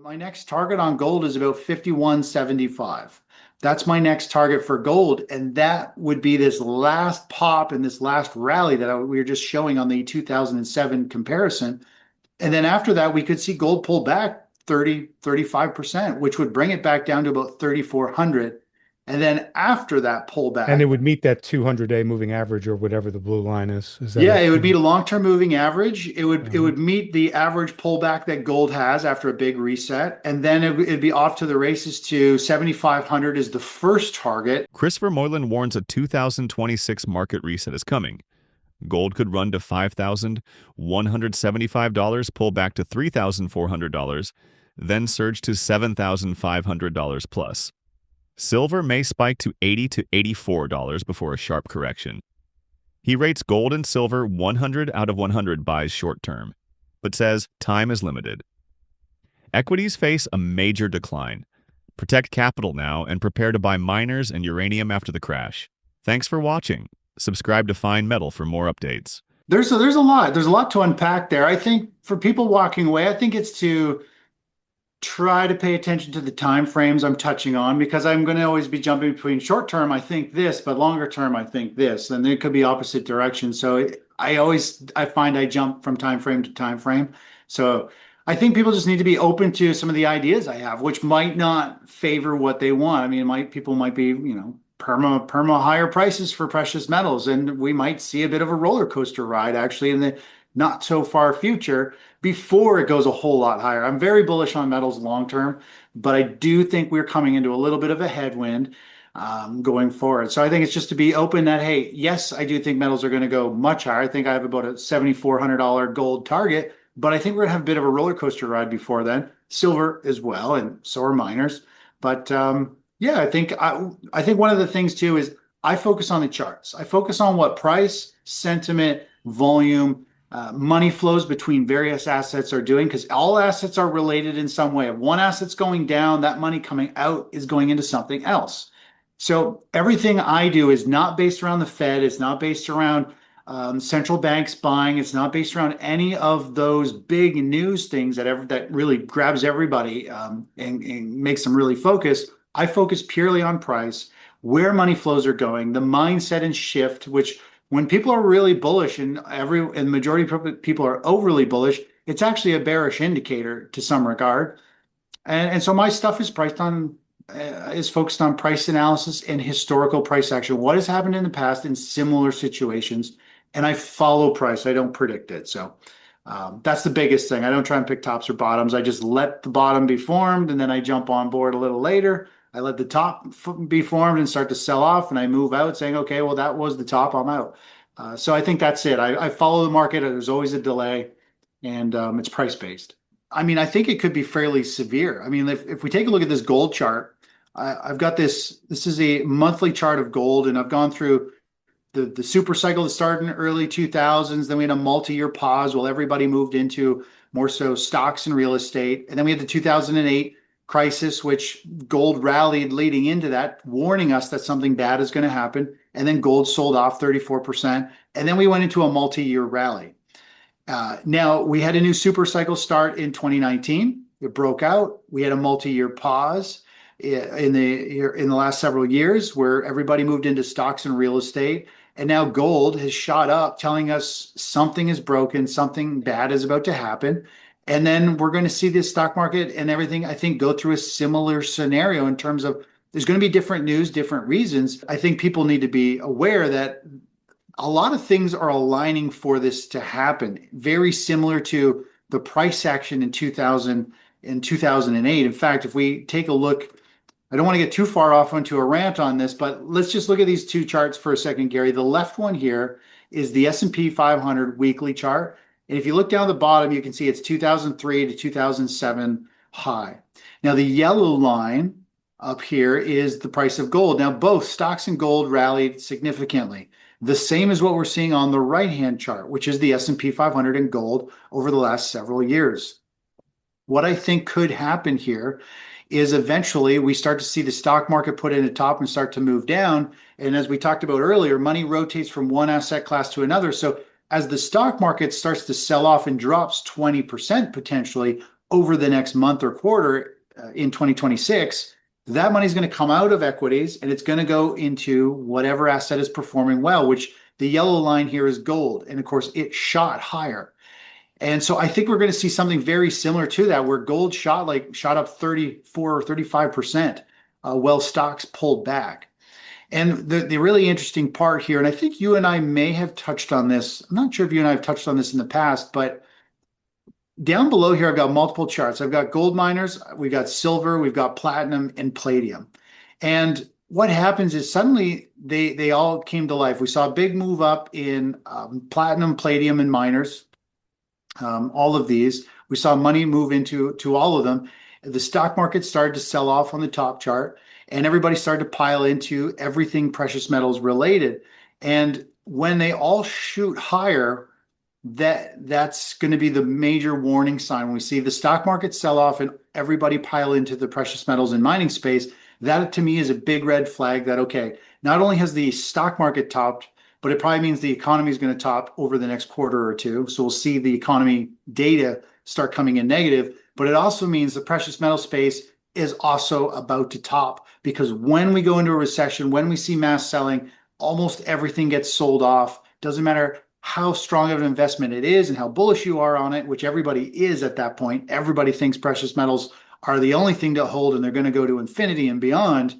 My next target on gold is about 51.75. That's my next target for gold. And that would be this last pop and this last rally that we were just showing on the 2007 comparison. And then after that, we could see gold pull back 30, 35%, which would bring it back down to about 3,400. And then after that And it pullback, would meet that 200-day moving average or whatever the blue line is. Is that yeah, it? it would meet a long-term moving average. It Uh-huh. would meet the average pullback that gold has after a big reset, and then it'd be off to the races to 7,500 is the first target. Chris Vermeulen warns a 2026 market reset is coming. Gold could run to $5,175, pull back to $3,400, then surge to $7,500 plus. Silver may spike to $80 to $84 before a sharp correction. He rates gold and silver 100 out of 100 buys short term, but says time is limited. Equities face a major decline. Protect capital now and prepare to buy miners and uranium after the crash. Thanks for watching. Subscribe to Fine Metal for more updates. There's a lot to unpack there. I think for people walking away, I think it's to try to pay attention to the time frames I'm touching on, because I'm going to always be jumping between short term, I think this, but longer term, I think this, and they could be opposite directions. So I find I jump from time frame to time frame. So I think people just need to be open to some of the ideas I have, which might not favor what they want. I mean, people might be, perma higher prices for precious metals, and we might see a bit of a roller coaster ride actually in the not so far future before it goes a whole lot higher. I'm very bullish on metals long term, but I do think we're coming into a little bit of a headwind going forward. So I think it's just to be open that, hey, yes, I do think metals are going to go much higher. I think I have about a $7,400 gold target, but I think we're going to have a bit of a roller coaster ride before then. Silver as well, and so are miners. But yeah, I think one of the things too is I focus on the charts. I focus on what price, sentiment, volume, money flows between various assets are doing, because all assets are related in some way. If one asset's going down, that money coming out is going into something else. So everything I do is not based around the Fed. It's not based around central banks buying. It's not based around any of those big news things that really grabs everybody and makes them really focus. I focus purely on price, where money flows are going, the mindset and shift, which when people are really bullish and the majority of people are overly bullish, it's actually a bearish indicator to some regard. And so my stuff is focused on price analysis and historical price action. What has happened in the past in similar situations? And I follow price. I don't predict it. So that's the biggest thing. I don't try and pick tops or bottoms. I just let the bottom be formed, and then I jump on board a little later. I let the top be formed and start to sell off, and I move out saying, okay, well, that was the top, I'm out. So I think that's it. I follow the market. There's always a delay, and it's price based. I mean, I think it could be fairly severe. I mean, if we take a look at this gold chart, I've got this is a monthly chart of gold, and I've gone through the super cycle that started in the early 2000s. Then we had a multi-year pause while everybody moved into more so stocks and real estate. And then we had the 2008 crisis, which gold rallied leading into that, warning us that something bad is going to happen. And then gold sold off 34%. And then we went into a multi-year rally. Now we had a new super cycle start in 2019. It broke out. We had a multi-year pause in the last several years where everybody moved into stocks and real estate. And now gold has shot up, telling us something is broken, something bad is about to happen. And then we're going to see this stock market and everything, I think, go through a similar scenario in terms of there's going to be different news, different reasons. I think people need to be aware that a lot of things are aligning for this to happen, very similar to the price action in 2000 and 2008. In fact, if we take a look, I don't want to get too far off onto a rant on this, but let's just look at these two charts for a second, Gary. The left one here is the S&P 500 weekly chart. And if you look down the bottom, you can see it's 2003 to 2007 high. Now, the yellow line up here is the price of gold. Now, both stocks and gold rallied significantly. The same as what we're seeing on the right-hand chart, which is the S&P 500 and gold over the last several years. What I think could happen here is eventually we start to see the stock market put in a top and start to move down. And as we talked about earlier, money rotates from one asset class to another. So as the stock market starts to sell off and drops 20% potentially over the next month or quarter in 2026, that money is going to come out of equities and it's going to go into whatever asset is performing well, which the yellow line here is gold. And of course, it shot higher. And so I think we're going to see something very similar to that, where gold shot up 34 or 35%, while stocks pulled back. And the really interesting part here, and I think you and I may have touched on this. I'm not sure if you and I have touched on this in the past, but down below here, I've got multiple charts. I've got gold miners, we've got silver, we've got platinum and palladium. And what happens is suddenly they all came to life. We saw a big move up in platinum, palladium, and miners. All of these, we saw money move into all of them. The stock market started to sell off on the top chart, and everybody started to pile into everything precious metals related. And when they all shoot higher, that's going to be the major warning sign. When we see the stock market sell off and everybody pile into the precious metals and mining space, that to me is a big red flag that, okay, not only has the stock market topped, but it probably means the economy is going to top over the next quarter or two. So we'll see the economy data start coming in negative, but it also means the precious metal space is also about to top, because when we go into a recession, when we see mass selling, almost everything gets sold off. Doesn't matter how strong of an investment it is and how bullish you are on it, which everybody is at that point. Everybody thinks precious metals are the only thing to hold and they're going to go to infinity and beyond.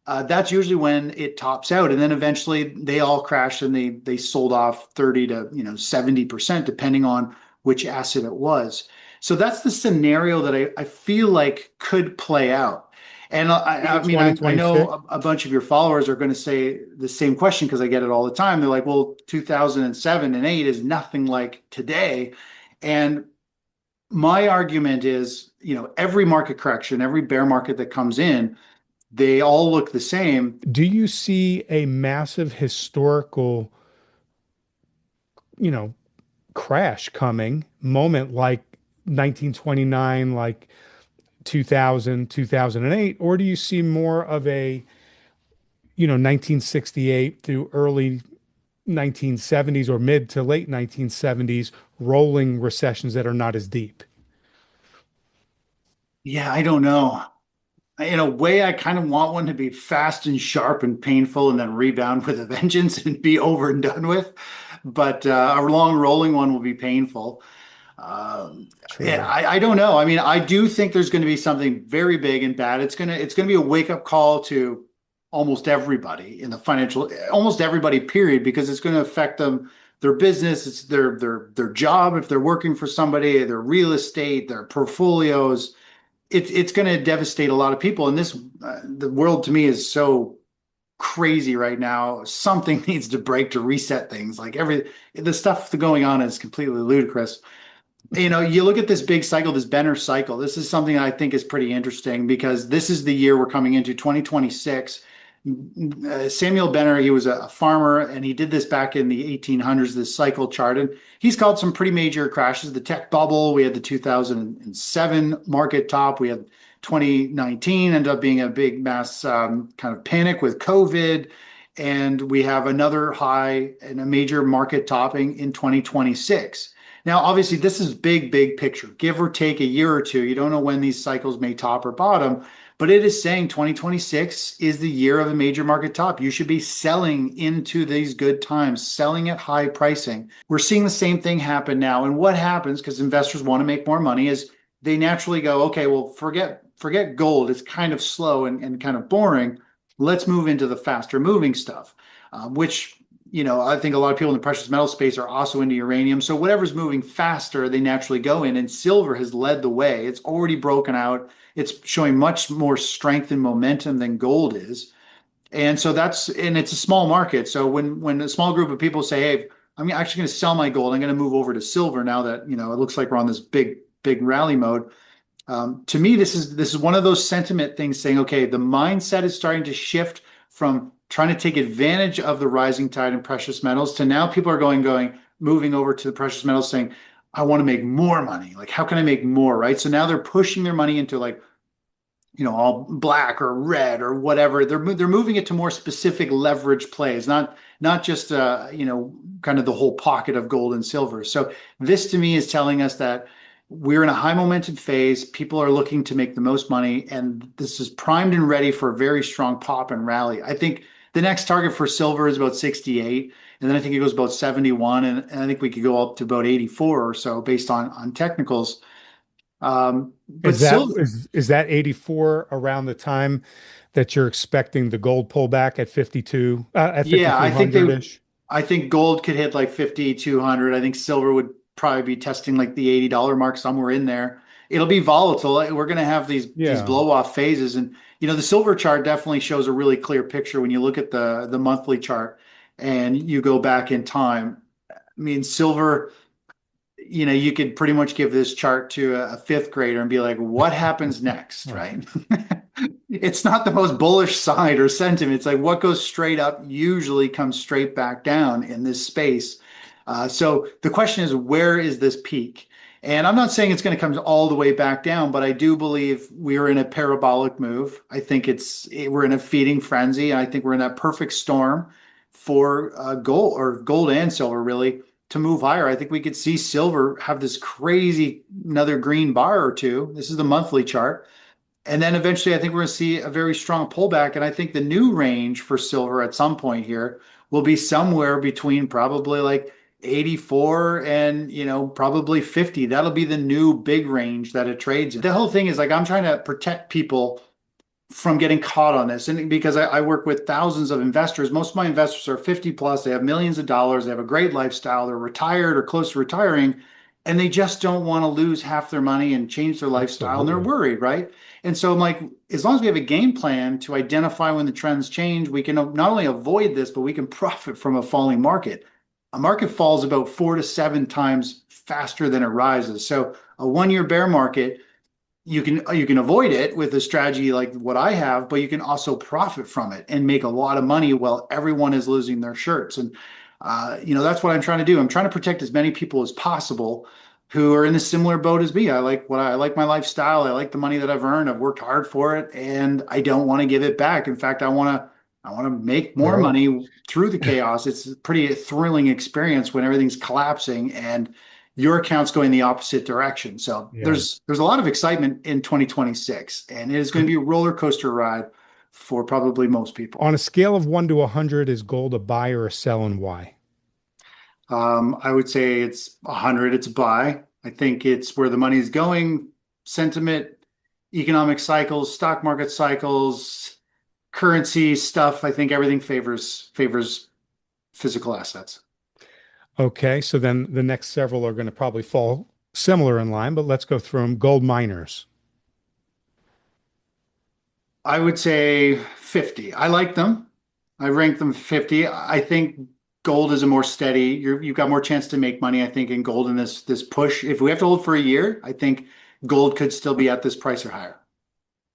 That's usually when it tops out, and then eventually they all crash and they sold off 30 to 70%, depending on which asset it was. So that's the scenario that I feel like could play out. And I mean, I know a bunch of your followers are going to say the same question because I get it all the time. They're like, well, 2007 and 8 is nothing like today. And my argument is, every market correction, every bear market that comes in, they all look the same. Do you see a massive historical, crash coming, moment like 1929, like 2000, 2008, or do you see more of a, 1968 through early 1970s or mid to late 1970s rolling recessions that are not as deep? Yeah, I don't know. In a way, I kind of want one to be fast and sharp and painful and then rebound with a vengeance and be over and done with. But a long rolling one will be painful. Yeah, True. I don't know. I mean, I do think there's going to be something very big and bad. It's gonna be a wake up call to almost everybody in the financial, almost everybody, period, because it's going to affect them, their business, it's their job if they're working for somebody, their real estate, their portfolios. It's going to devastate a lot of people. And the world to me is so crazy right now. Something needs to break to reset things. Like the stuff going on is completely ludicrous. You look at this big cycle, this Benner cycle. This is something I think is pretty interesting because this is the year we're coming into, 2026. Samuel Benner, he was a farmer and he did this back in the 1800s, this cycle chart. And he's called some pretty major crashes. The tech bubble, we had the 2007 market top, we had 2019 ended up being a big mass kind of panic with COVID. And we have another high and a major market topping in 2026. Now, obviously, this is big picture, give or take a year or two. You don't know when these cycles may top or bottom, but it is saying 2026 is the year of a major market top. You should be selling into these good times, selling at high pricing. We're seeing the same thing happen now. And what happens, because investors want to make more money, is they naturally go, okay, well, forget gold. It's kind of slow and kind of boring. Let's move into the faster moving stuff, which I think a lot of people in the precious metal space are also into uranium. So whatever's moving faster, they naturally go in. And silver has led the way. It's already broken out. It's showing much more strength and momentum than gold is. And so it's a small market. So when a small group of people say, hey, I'm actually going to sell my gold, I'm going to move over to silver now that, it looks like we're on this big rally mode. To me, this is one of those sentiment things saying, okay, the mindset is starting to shift from trying to take advantage of the rising tide in precious metals to now people are moving over to the precious metals saying, I want to make more money. Like, how can I make more, right? So now they're pushing their money into all black or red or whatever. They're moving it to more specific leverage plays, not just kind of the whole pocket of gold and silver. So this to me is telling us that we're in a high momentum phase. People are looking to make the most money, and this is primed and ready for a very strong pop and rally. I think the next target for silver is about 68, and then I think it goes about 71, and I think we could go up to about 84 or so based on technicals. But Is that silver, is that 84 around the time that you're expecting the gold pullback at 52 at yeah, 5,200-ish? I think gold could hit like 5,200. I think silver would probably be testing like the $80 mark somewhere in there. It'll be volatile. We're going to have these Yeah. blow off phases, and the silver chart definitely shows a really clear picture when you look at the monthly chart and you go back in time. I mean, silver, you could pretty much give this chart to a fifth grader and be like, what happens next, Right. right? It's not the most bullish side or sentiment. It's like what goes straight up usually comes straight back down in this space. So the question is, where is this peak? And I'm not saying it's going to come all the way back down, but I do believe we're in a parabolic move. I think we're in a feeding frenzy. I think we're in that perfect storm for gold and silver really to move higher. I think we could see silver have this crazy another green bar or two. This is the monthly chart. And then eventually, I think we're going to see a very strong pullback. And I think the new range for silver at some point here will be somewhere between probably like 84 and, probably 50. That'll be the new big range that it trades in. The whole thing is like I'm trying to protect people from getting caught on this. And because I work with thousands of investors, most of my investors are 50 plus, they have millions of dollars, they have a great lifestyle, they're retired or close to retiring, and they just don't want to lose half their money and change their lifestyle. And they're Absolutely. worried, right? And so I'm like, as long as we have a game plan to identify when the trends change, we can not only avoid this, but we can profit from a falling market. A market falls about 4 to 7 times faster than it rises. So a 1 year bear market, you can avoid it with a strategy like what I have, but you can also profit from it and make a lot of money while everyone is losing their shirts. And that's what I'm trying to do. I'm trying to protect as many people as possible who are in a similar boat as me. I like my lifestyle. I like the money that I've earned. I've worked hard for it, and I don't want to give it back. In fact, I want to make more Grow. money through the chaos. It's a pretty thrilling experience when everything's collapsing and your account's going the opposite direction. So Yeah. there's a lot of excitement in 2026, and it is going to be a roller coaster ride for probably most people. On a scale of 1 to 100, is gold a buy or a sell and why? I would say it's 100. It's a buy. I think it's where the money's going. Sentiment, economic cycles, stock market cycles, currency stuff. I think everything favors physical assets. Okay, so then the next several are going to probably fall similar in line, but let's go through them. Gold miners. I would say 50. I like them. I rank them 50. I think gold is a more steady. You've got more chance to make money, I think, in gold in this push. If we have to hold for a year, I think gold could still be at this price or higher.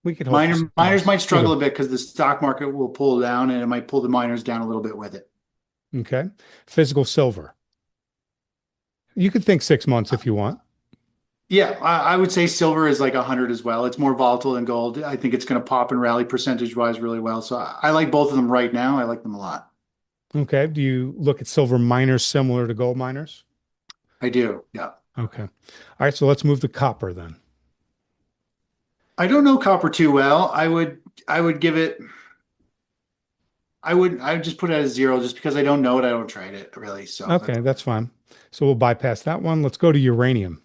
We could hope for some Miners might for struggle the a bit because the stock market will pull down and it might pull the miners down a little bit with it. okay. Physical silver. You could think 6 months if you want. Yeah, I would say silver is like 100 as well. It's more volatile than gold. I think it's going to pop and rally percentage wise really well. So I like both of them right now. I like them a lot. Okay. Do you look at silver miners similar to gold miners? I do. Yeah. Okay. All right. So let's move to copper then. I don't know copper too well. I would give it I would just put it at a 0 just because I don't know it. I don't trade it really. So Okay, that's fine. So we'll bypass that one. Let's go to uranium.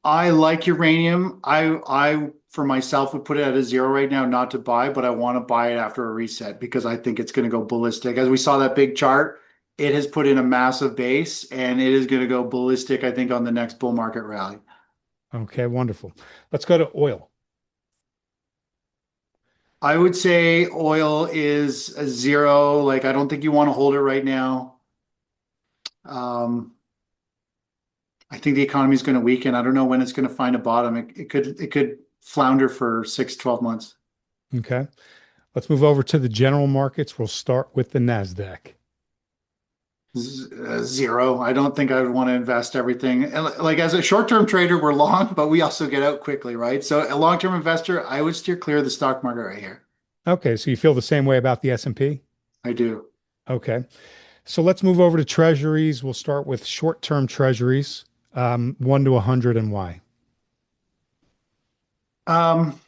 I like uranium. I for myself would put it at a 0 right now, not to buy, but I want to buy it after a reset because I think it's going to go ballistic. As we saw that big chart, it has put in a massive base and it is going to go ballistic, I think, on the next bull market rally. Okay, wonderful. Let's go to oil. I would say oil is a 0. Like I don't think you want to hold it right now. Um, I think the economy is going to weaken. I don't know when it's going to find a bottom. It could flounder for 6 to 12 months. Okay. Let's move over to the general markets. We'll start with the NASDAQ. 0. I don't think I would want to invest everything. And like as a short-term trader, we're long, but we also get out quickly, right? So a long-term investor, I would steer clear of the stock market right here. Okay, so you feel the same way about the S&P? I do. Okay. So let's move over to treasuries. We'll start with short-term treasuries. 1 to 100 and why? Um,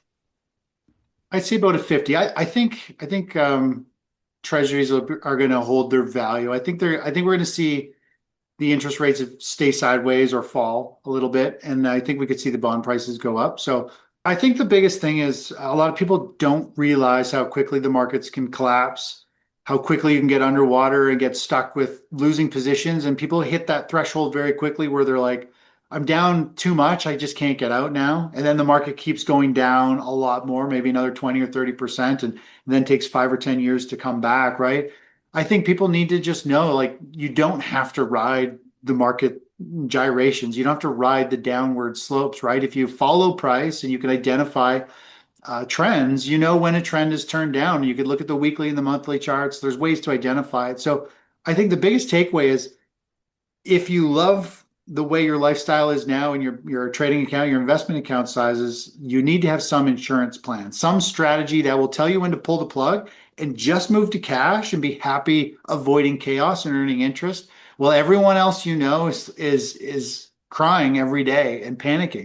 I'd say about a 50. I think treasuries are going to hold their value. I think we're going to see the interest rates stay sideways or fall a little bit, and I think we could see the bond prices go up. So I think the biggest thing is a lot of people don't realize how quickly the markets can collapse, how quickly you can get underwater and get stuck with losing positions, and people hit that threshold very quickly where they're like, I'm down too much, I just can't get out now. And then the market keeps going down a lot more, maybe another 20 or 30%, and then takes 5 or 10 years to come back, right? I think people need to just know, like, you don't have to ride the market gyrations. You don't have to ride the downward slopes, right? If you follow price and you can identify trends, you know when a trend is turned down. You could look at the weekly and the monthly charts. There's ways to identify it. So I think the biggest takeaway is if you love the way your lifestyle is now and your trading account, your investment account sizes, you need to have some insurance plan, some strategy that will tell you when to pull the plug and just move to cash and be happy avoiding chaos and earning interest. While everyone else you know is crying every day and panicking.